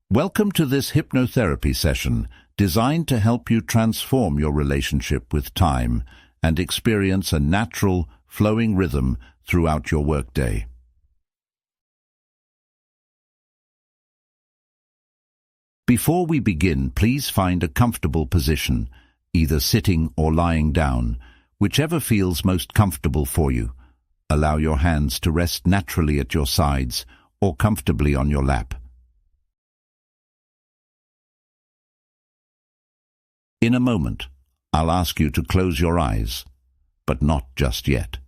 Welcome to this hypnotherapy session designed to help you transform your relationship with time and experience a natural, flowing rhythm throughout your workday. Before we begin, please find a comfortable position, either sitting or lying down, whichever feels most comfortable for you. Allow your hands to rest naturally at your sides or comfortably on your lap. In a moment, I'll ask you to close your eyes, but not just yet.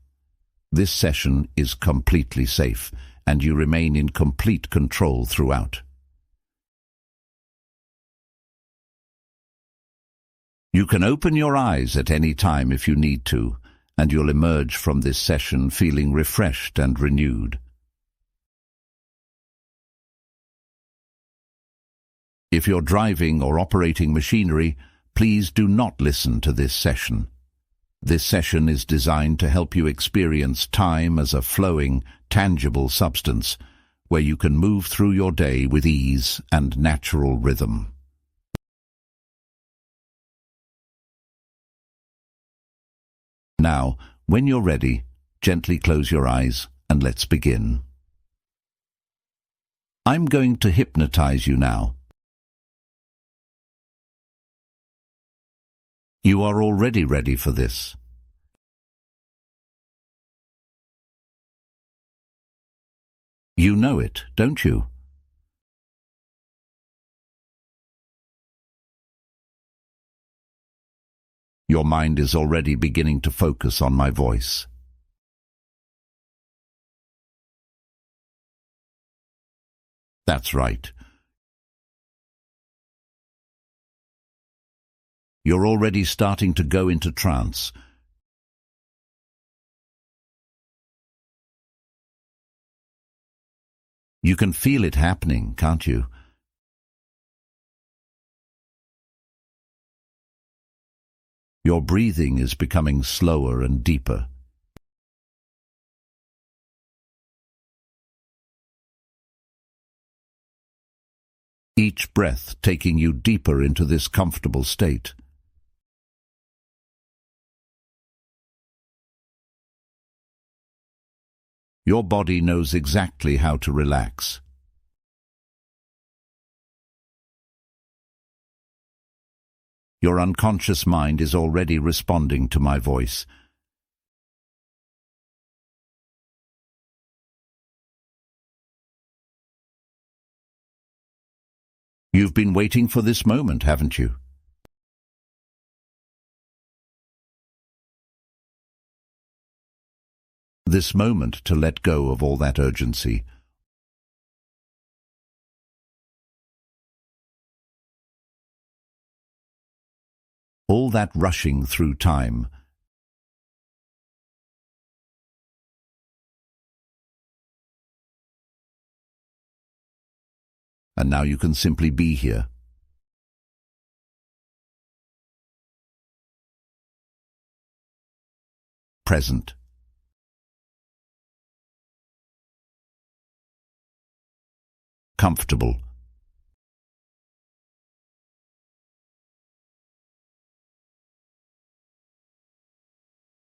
This session is completely safe, and you remain in complete control throughout. You can open your eyes at any time if you need to, and you'll emerge from this session feeling refreshed and renewed. If you're driving or operating machinery, please do not listen to this session. This session is designed to help you experience time as a flowing, tangible substance where you can move through your day with ease and natural rhythm. Now, when you're ready, gently close your eyes and let's begin. I'm going to hypnotize you now. You are already ready for this. You know it, don't you? Your mind is already beginning to focus on my voice. That's right. You're already starting to go into trance. You can feel it happening, can't you? Your breathing is becoming slower and deeper. Each breath taking you deeper into this comfortable state. Your body knows exactly how to relax. Your unconscious mind is already responding to my voice. You've been waiting for this moment, haven't you? This moment to let go of all that urgency. All that rushing through time. And now you can simply be here. Present. Comfortable.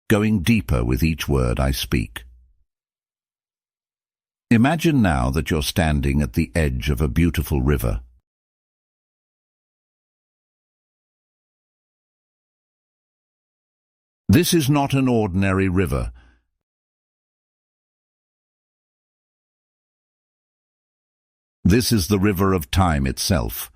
Going deeper with each word I speak. Imagine now that you're standing at the edge of a beautiful river. This is not an ordinary river. This is the river of time itself.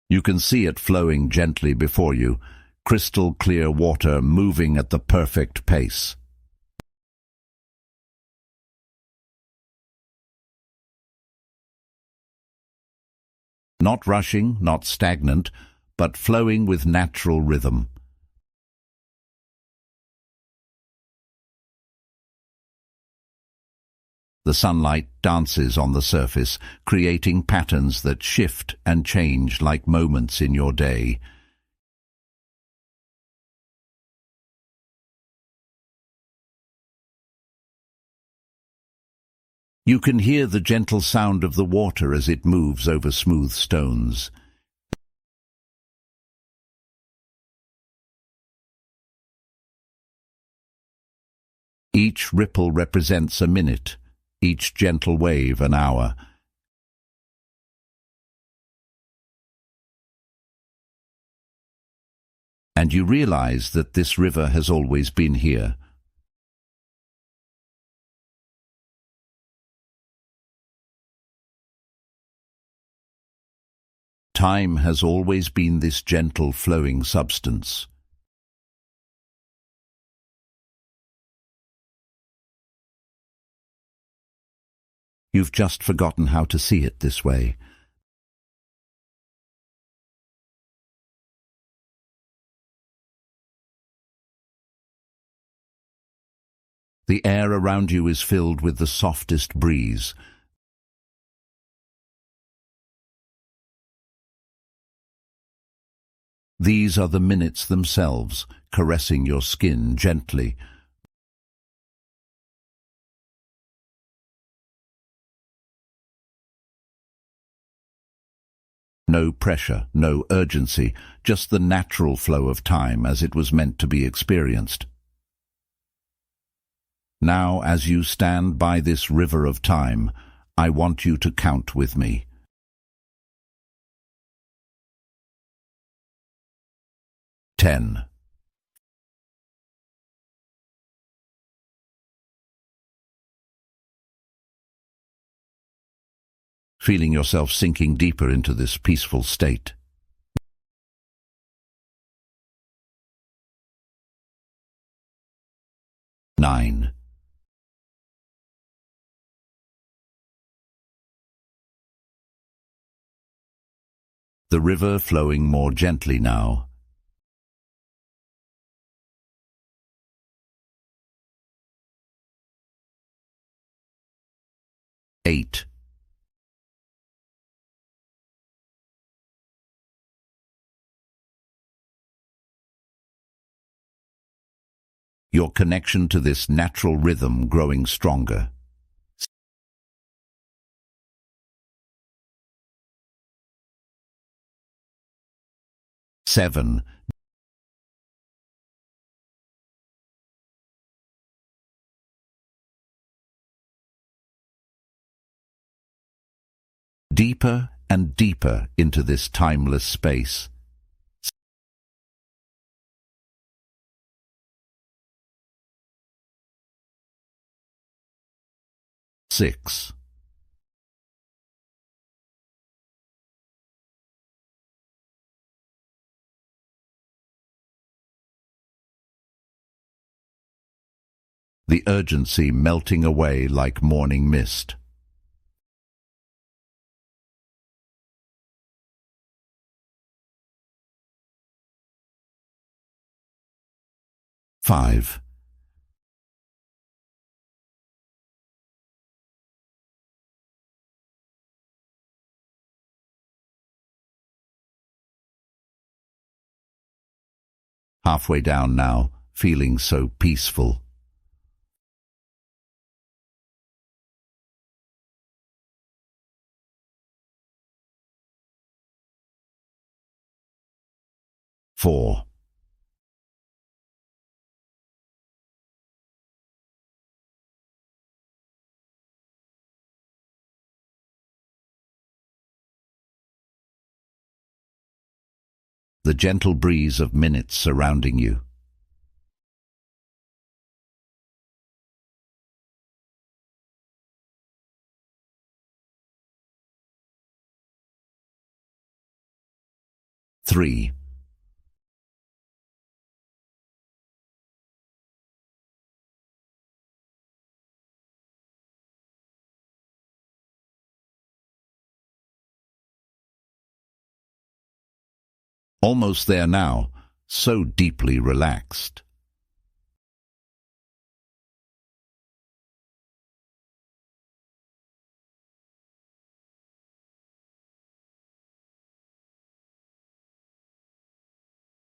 You can see it flowing gently before you, crystal clear water moving at the perfect pace. Not rushing, not stagnant, but flowing with natural rhythm. The sunlight dances on the surface, creating patterns that shift and change like moments in your day. You can hear the gentle sound of the water as it moves over smooth stones. Each ripple represents a minute, each gentle wave an hour. And you realize that this river has always been here. Time has always been this gentle flowing substance. You've just forgotten how to see it this way. The air around you is filled with the softest breeze. These are the minutes themselves, caressing your skin gently. No pressure, no urgency, just the natural flow of time as it was meant to be experienced. Now, as you stand by this river of time, I want you to count with me. 10. 'Feeling yourself sinking deeper into this peaceful state. 9. The river flowing more gently now. 8. Your connection to this natural rhythm growing stronger. 7. Deeper and deeper into this timeless space. 6. The urgency melting away like morning mist. 5. Halfway down now, feeling so peaceful. 4. The gentle breeze of minutes surrounding you. 3. Almost there now, so deeply relaxed.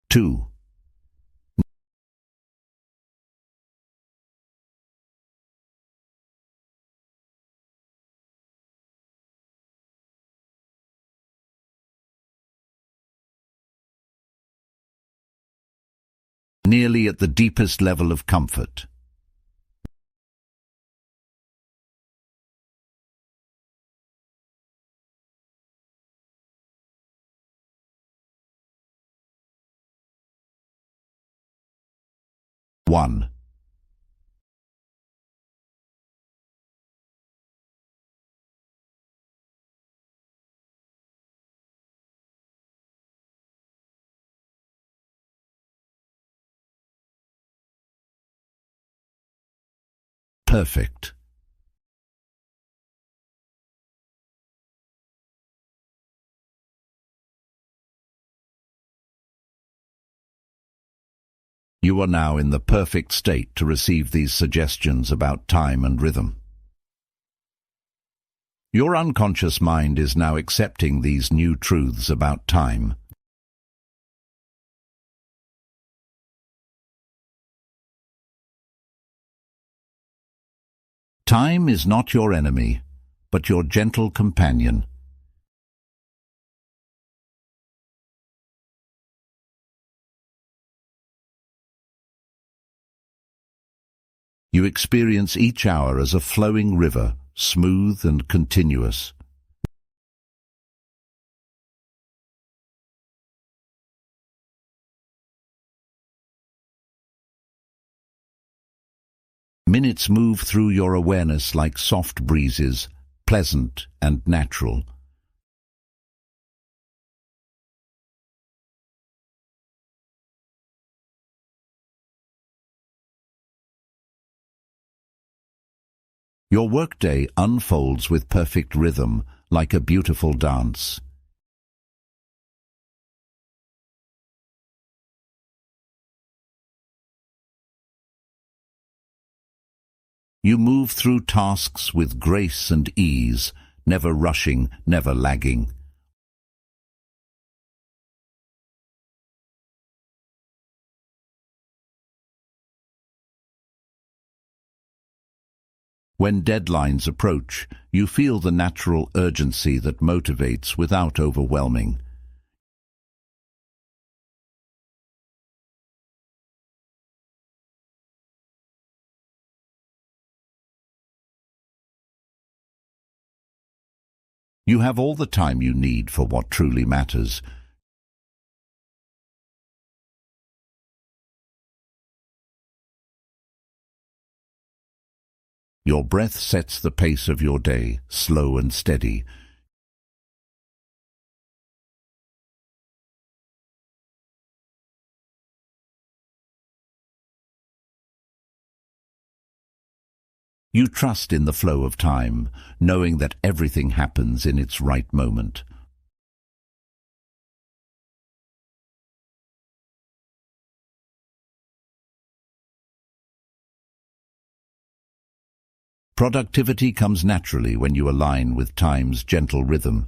2. nearly at the deepest level of comfort. One. Perfect. You are now in the perfect state to receive these suggestions about time and rhythm. Your unconscious mind is now accepting these new truths about time. Time is not your enemy, but your gentle companion. You experience each hour as a flowing river, smooth and continuous. Minutes move through your awareness like soft breezes, pleasant and natural. Your workday unfolds with perfect rhythm, like a beautiful dance. You move through tasks with grace and ease, never rushing, never lagging. When deadlines approach, you feel the natural urgency that motivates without overwhelming. You have all the time you need for what truly matters. Your breath sets the pace of your day, slow and steady. You trust in the flow of time, knowing that everything happens in its right moment. Productivity comes naturally when you align with time's gentle rhythm.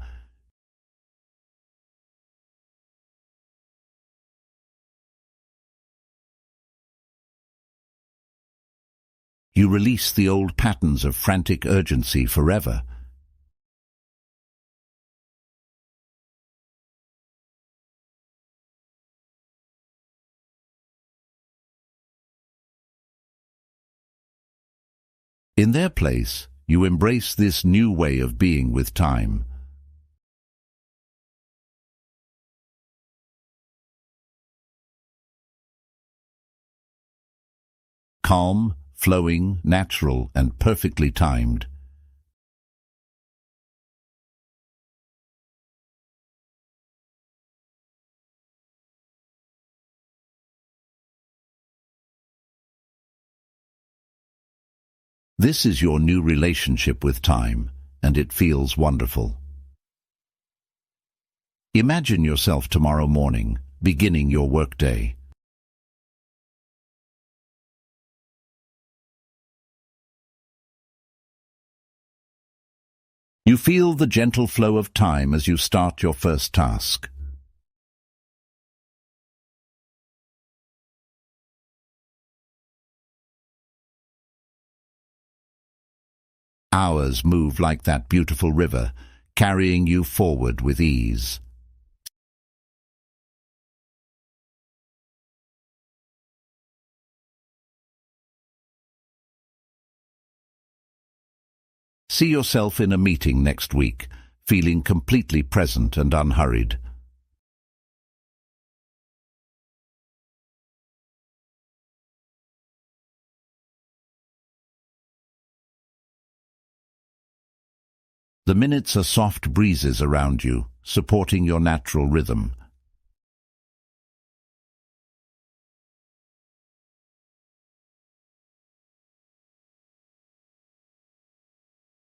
You release the old patterns of frantic urgency forever. In their place, you embrace this new way of being with time. Calm, flowing, natural, and perfectly timed. This is your new relationship with time, and it feels wonderful. Imagine yourself tomorrow morning, beginning your workday. You feel the gentle flow of time as you start your first task. Hours move like that beautiful river, carrying you forward with ease. See yourself in a meeting next week, feeling completely present and unhurried. The minutes are soft breezes around you, supporting your natural rhythm.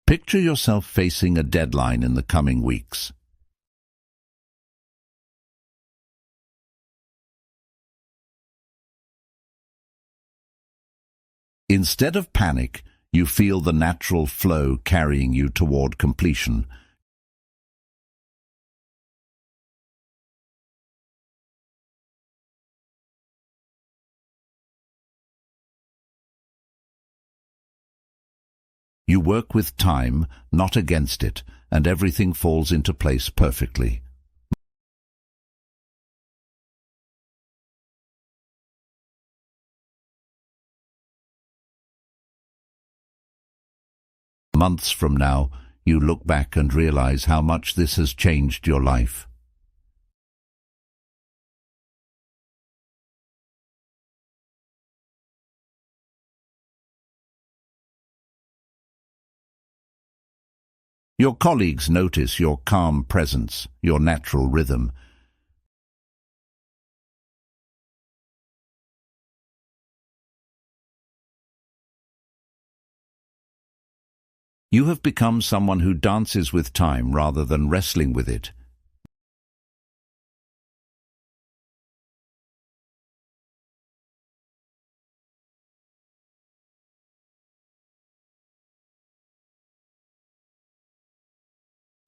Picture yourself facing a deadline in the coming weeks. Instead of panic, you feel the natural flow carrying you toward completion. You work with time, not against it, and everything falls into place perfectly. Months from now, you look back and realize how much this has changed your life. Your colleagues notice your calm presence, your natural rhythm. You have become someone who dances with time rather than wrestling with it.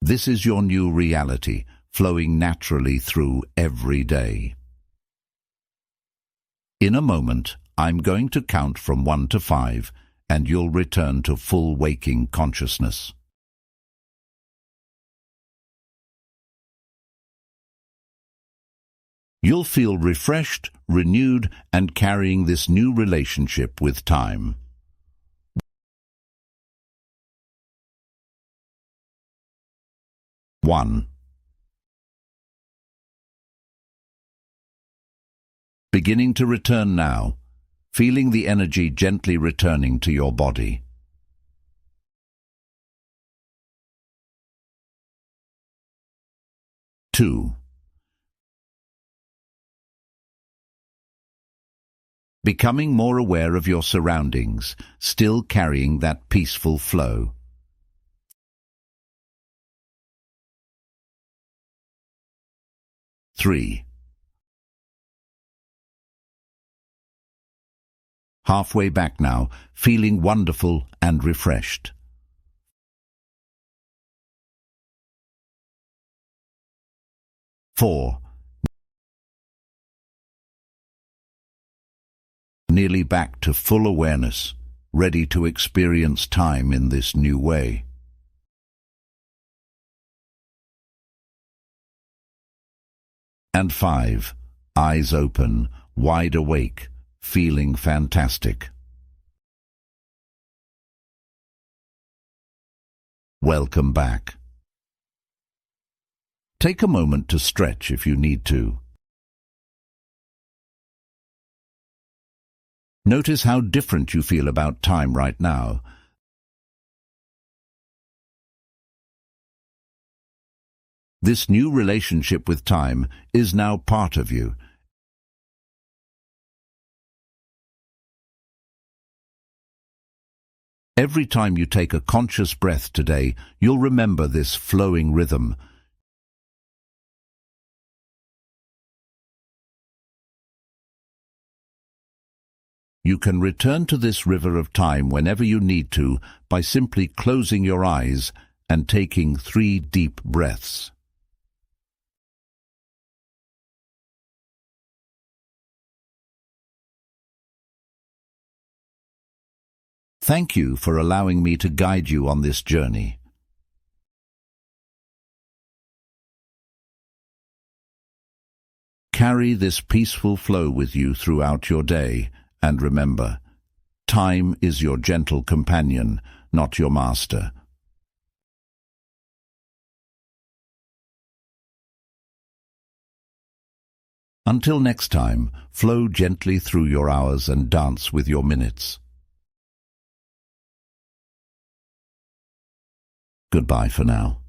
This is your new reality, flowing naturally through every day. In a moment, I'm going to count from 1 to 5, and you'll return to full waking consciousness. You'll feel refreshed, renewed, and carrying this new relationship with time. 1. Beginning to return now, feeling the energy gently returning to your body. 2. Becoming more aware of your surroundings, still carrying that peaceful flow. 3. Halfway back now, feeling wonderful and refreshed. 4. Nearly back to full awareness, ready to experience time in this new way. And 5. Eyes open, wide awake, feeling fantastic. Welcome back. Take a moment to stretch if you need to. Notice how different you feel about time right now. This new relationship with time is now part of you. Every time you take a conscious breath today, you'll remember this flowing rhythm. You can return to this river of time whenever you need to by simply closing your eyes and taking 3 deep breaths. Thank you for allowing me to guide you on this journey. Carry this peaceful flow with you throughout your day, and remember, time is your gentle companion, not your master. Until next time, flow gently through your hours and dance with your minutes. Goodbye for now.